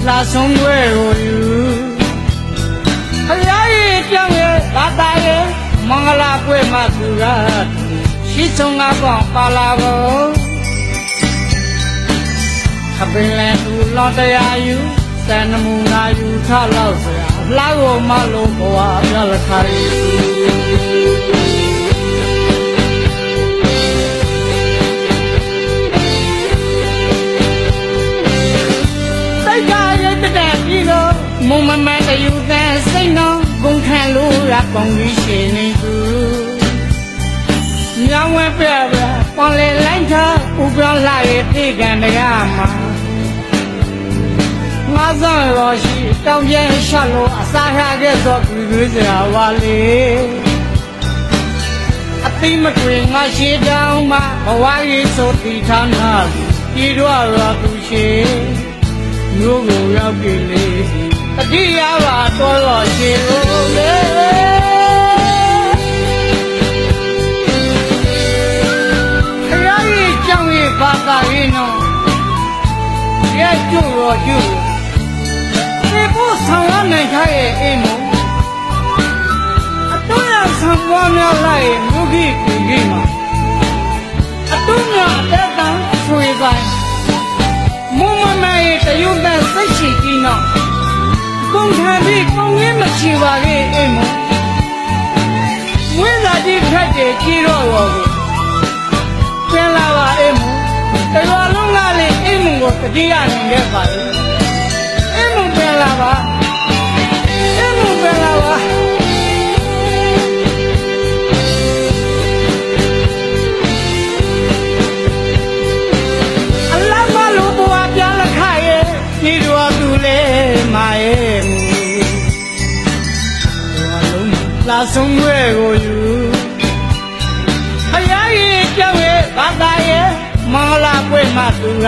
လာဆုံးွယ်ကိုယူခရာရဲ့ကြောင့်ရဲ့ဘာသာရဲ့မင်္ဂလာပွဲမှာသူကရှိဆုံးငါကောင်ပါလာကိုခပင်လဲသူလောတရားယူစံနမူနာယူထလောက်စရာလာကိုမလို့ဘဝပြလခါရီမုံမမတယူတဲ့စိတ်နှောကုန်ခံလို့ရပေါင်းကြီးရှင်နေသူညောင်းဝဲပြပြပေါလေလိုက်ထားဥပြောင်းလာရဲ့ပြေကံတရားမှာငါဆောင်ရောရှိတောင်းပြဲရှလို့အစားရခဲ့သောသူတွေစရာဝါလေအသိမကွေငါရှိတောင်းမှဘဝကြီးဆိုတည်ထားနာဒီတော့ရသူရှိမျိုးကိုရောက်ပြီလေတတိယပါတော်တော်ရှိလို့လေခရာကြီးကြောင့်ရဲ့ဘာသာရင်းတော့ရဲ့ကျို့ရောကျို့ဒီကိုဆောင်ရနိုင်ခရဲ့အိမ်မအတူရဆောင်ပွားများလိုက်မြုပ်ကြီးကိုကြီးမှာအတူများတဲ့တန်းဆွေပိုင်းမုံမမဲတယုတ်တဲ့စိတ်ရှိကြီးတော့ကုန်ခံပြီးကုန်ရင်းမချီပါခဲ့အိမ်မဝိဇာကြီးခတ်တယ်ကြီးတော့ရောကိုပြန်လာပါအိမ်မတရွာလုံးကလေးအိမ်မကိုတတိယနေခဲ့ပါလေအိမ်မပြန်လာပါအိမ်မပြန်လာပါအလမလို့ဘဝပြန်လခရဲ့ဒီတော့သူလေမာရဲ့လာဆုံးွယ်ကိုယူခရာကြီးကြောင့်ရဲ့ဘာသာရဲ့မင်္ဂလာပွဲမှာသူက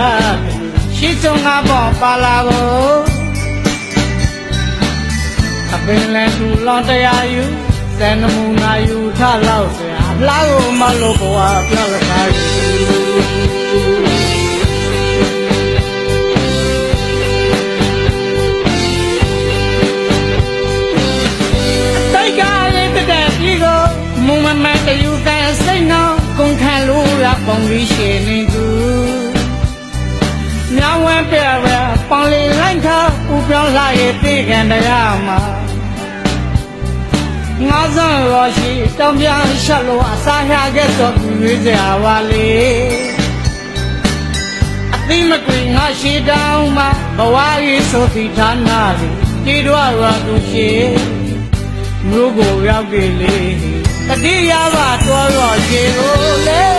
ရှိဆုံးငါပေါ့ပါလာကိုအပင်လဲသူလောတရားယူစံနမူနာယူထလောက်စရာလာကိုမလို့ဘဝပြောလခါမုံမမတယူတဲ့စိတ်နှောကုန်ခံလို့ရပေါင်းကြီးရှင်နေသူညောင်းဝဲပြပြပေါင်းလေးလိုက်ထားဥပြောင်းလာရဲ့ပြေကံတရားမှာငါဆောင်ရောရှိတောင်းပြရှက်လို့အစားရခဲ့သောသူတွေစရာဝါလေအသိမကွေငါရှိတောင်းမှဘဝကြီးဆိုသည့်ဌာနလေးဒီတော့ရသူရှိမျိုးကိုရောက်ပြီလေတတိယပါတော်တော်ရှိလို့လေ